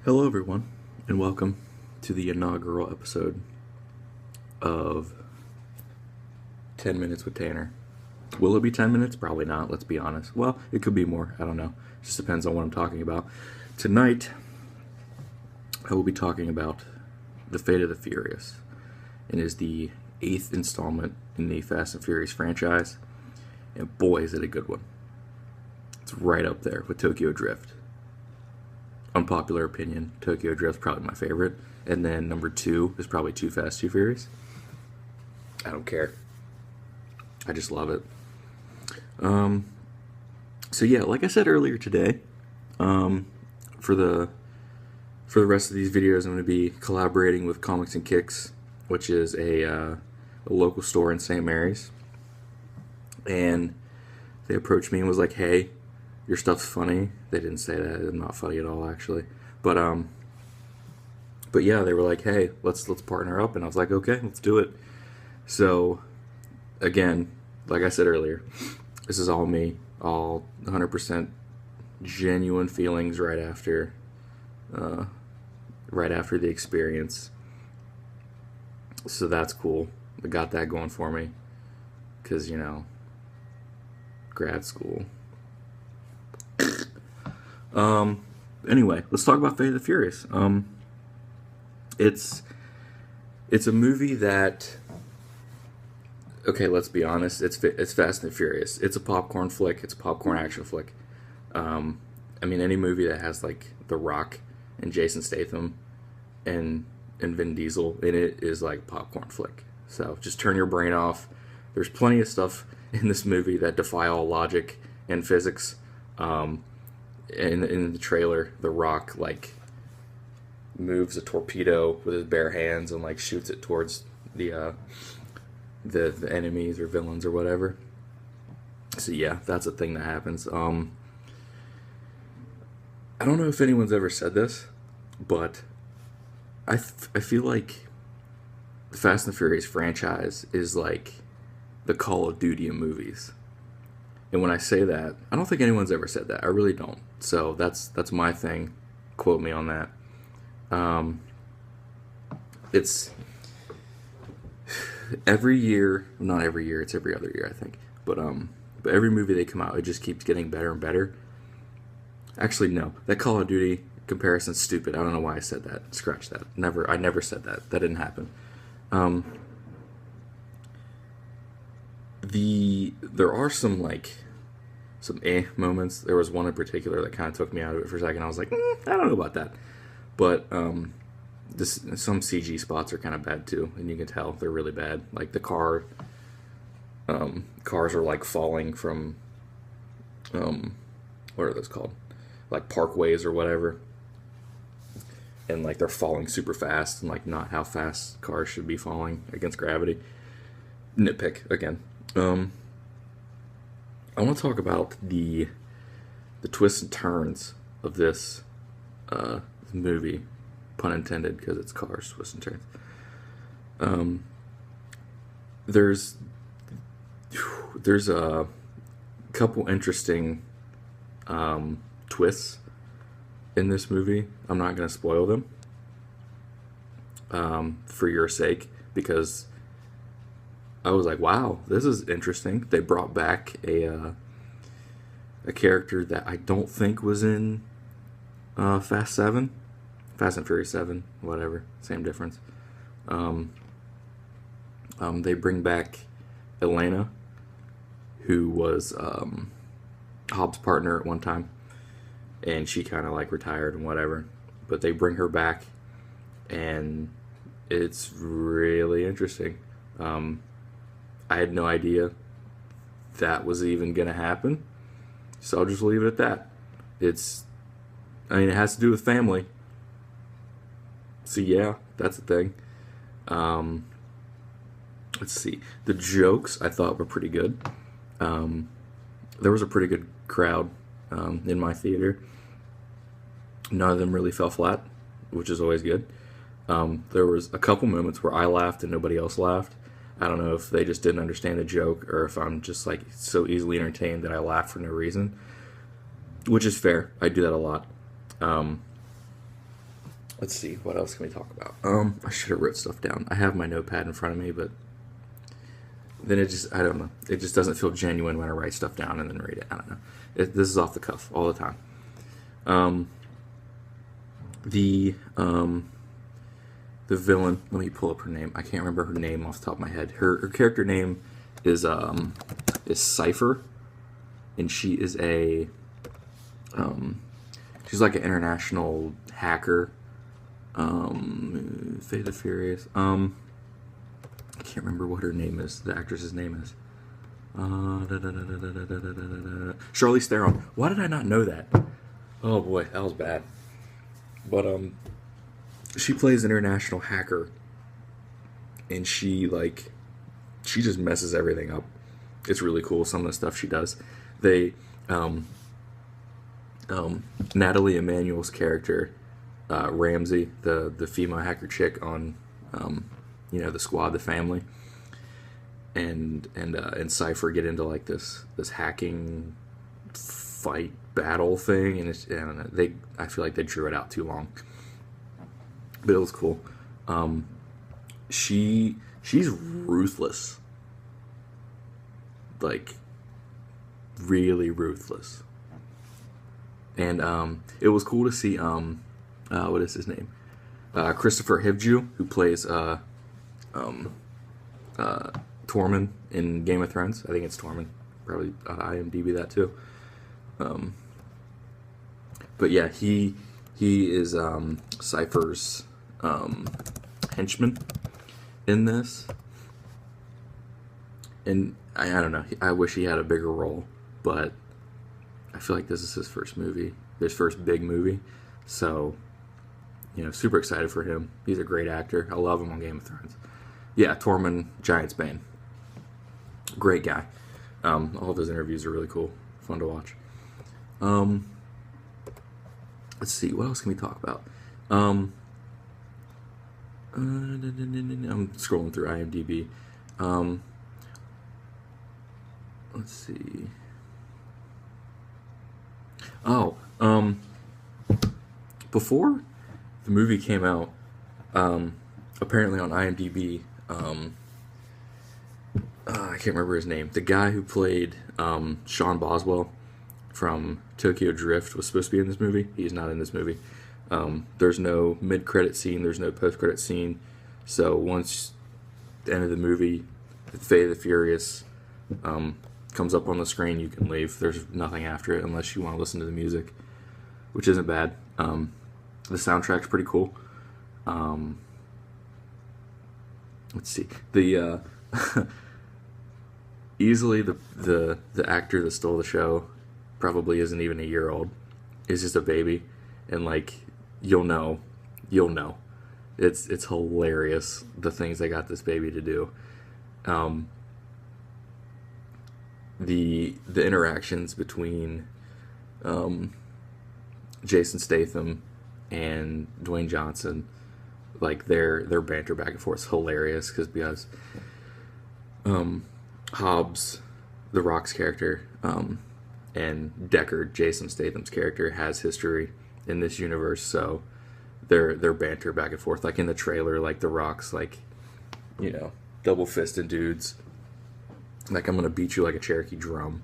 Hello, everyone, and welcome to the inaugural episode of 10 Minutes with Tanner. Will it be 10 minutes? Probably not, let's be honest. Well, it could be more, I don't know. It just depends on what I'm talking about. Tonight, I will be talking about The Fate of the Furious. It is the 8th installment in the Fast and Furious franchise, and boy, is it a good one. It's right up there with Tokyo Drift. Unpopular opinion, Tokyo Drift's probably my favorite. And then number 2 is probably Too Fast, Too Furious. I don't care. I just love it. So yeah, like I said earlier today, for the rest of these videos, I'm going to be collaborating with Comics&Kicks, which is a local store in St. Mary's. And they approached me and was like, "Hey, your stuff's funny." They didn't say that. It's not funny at all, actually. But yeah, they were like, "Hey, let's partner up," and I was like, "Okay, let's do it." So, again, like I said earlier, this is all me, all 100% genuine feelings right after the experience. So that's cool. I got that going for me, because grad school. Anyway, let's talk about Fate of the Furious. It's a movie that, okay, let's be honest, it's Fast and Furious. It's a popcorn flick. It's a popcorn action flick. I mean, any movie that has like The Rock and Jason Statham and Vin Diesel in it is like popcorn flick. So just turn your brain off. There's plenty of stuff in this movie that defy all logic and physics. In the trailer, The Rock like moves a torpedo with his bare hands and like shoots it towards the enemies or villains or whatever. So yeah, that's a thing that happens. I don't know if anyone's ever said this, but I feel like the Fast and the Furious franchise is like the Call of Duty of movies. And when I say that, I don't think anyone's ever said that. I really don't. So that's my thing. Quote me on that. It's every year, not every year, it's every other year, I think. But every movie they come out, it just keeps getting better and better. Actually, no. That Call of Duty comparison's stupid. I don't know why I said that. Scratch that. I never said that. That didn't happen. There are some moments. There was one in particular that kind of took me out of it for a second. I was like, I don't know about that. But some CG spots are kind of bad too, and you can tell they're really bad. Like the cars are like falling from what are those called? Like parkways or whatever. And like they're falling super fast, and like not how fast cars should be falling against gravity. Nitpick again. I want to talk about the twists and turns of this movie, pun intended, because it's cars, twists and turns. There's a couple interesting twists in this movie. I'm not going to spoil them for your sake, because I was like, wow, this is interesting. They brought back a character that I don't think was in Fast and Furious 7, whatever, same difference. They bring back Elena, who was Hobbs' partner at one time, and she kind of like retired and whatever. But they bring her back, and it's really interesting. I had no idea that was even going to happen, so I'll just leave it at that. It has to do with family. So yeah, that's the thing. Let's see. The jokes I thought were pretty good. There was a pretty good crowd in my theater. None of them really fell flat, which is always good. There was a couple moments where I laughed and nobody else laughed. I don't know if they just didn't understand the joke, or if I'm just like so easily entertained that I laugh for no reason, which is fair. I do that a lot. let's see, what else can we talk about? I should have wrote stuff down. I have my notepad in front of me, but then I don't know. It just doesn't feel genuine when I write stuff down and then read it. I don't know. This is off the cuff all the time. The villain, let me pull up her name. I can't remember her name off the top of my head. Her character name is Cypher, and she is she's like an international hacker. Fate the Furious. I can't remember what her name is. The actress's name is. Charlize Theron. Why did I not know that? Oh boy, that was bad. But she plays an international hacker, and she just messes everything up. It's really cool, some of the stuff she does. They Natalie Emanuel's character, Ramsey, the female hacker chick on the Squad, the family, and Cypher get into like this hacking fight battle thing, and I don't know, I feel like they drew it out too long, but it was cool. She's ruthless, like really ruthless, and it was cool to see what is his name, Christopher Hivju, who plays Tormund in Game of Thrones. I think it's Tormund. Probably on IMDb that too. But yeah, he is Cypher's henchman in this, and I don't know. I wish he had a bigger role, but I feel like this is his first big movie. So, super excited for him. He's a great actor. I love him on Game of Thrones. Yeah, Tormund Giantsbane. Great guy. All of his interviews are really cool. Fun to watch. Let's see, what else can we talk about? I'm scrolling through IMDb. Let's see. Before the movie came out, apparently on IMDb, I can't remember his name. The guy who played Sean Boswell from Tokyo Drift was supposed to be in this movie. He's not in this movie. There's no mid-credit scene. There's no post-credit scene. So once the end of the movie, the Fate of the Furious comes up on the screen, you can leave. There's nothing after it unless you want to listen to the music, which isn't bad. The soundtrack's pretty cool. Let's see. The easily the actor that stole the show probably isn't even a year old. He's just a baby, and you'll know. It's hilarious the things they got this baby to do. The interactions between Jason Statham and Dwayne Johnson, their banter back and forth is hilarious because Hobbs, The Rock's character, and Deckard, Jason Statham's character, has history in this universe, so their banter back and forth, in the trailer, The Rock's double-fisted dudes, I'm gonna beat you like a Cherokee drum,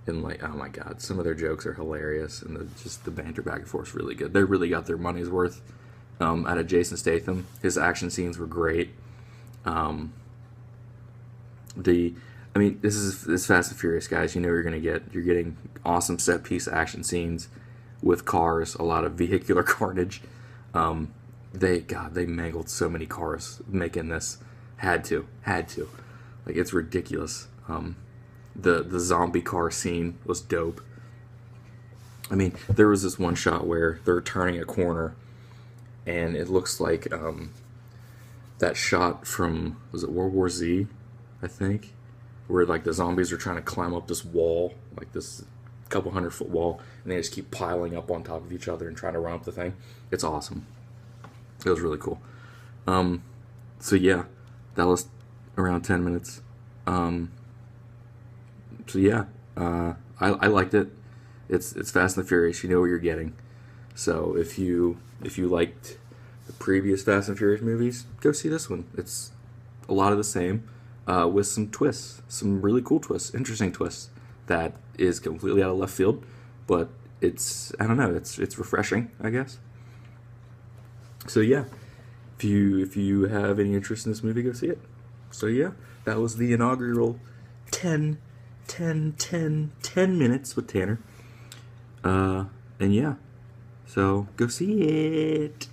and oh my god, some of their jokes are hilarious, and the banter back and forth is really good. They really got their money's worth out of Jason Statham. His action scenes were great. This is Fast and Furious, guys. You're getting awesome set piece action scenes with cars, a lot of vehicular carnage. They mangled so many cars making this. Had to. It's ridiculous. The zombie car scene was dope. There was this one shot where they're turning a corner, and it looks like that shot from, was it World War Z, I think, where the zombies are trying to climb up this wall, this couple 100-foot wall, and they just keep piling up on top of each other and trying to run up the thing. It's awesome. It was really cool. So yeah, that was around 10 minutes. So yeah, I liked it. It's Fast and the Furious. You know what you're getting. So if you liked the previous Fast and Furious movies, go see this one. It's a lot of the same, with some twists, some really cool twists, interesting twists that is completely out of left field, but I don't know, it's refreshing, I guess. So yeah, if you have any interest in this movie, go see it. So yeah, that was the inaugural 10 minutes with Tanner. And yeah, so go see it.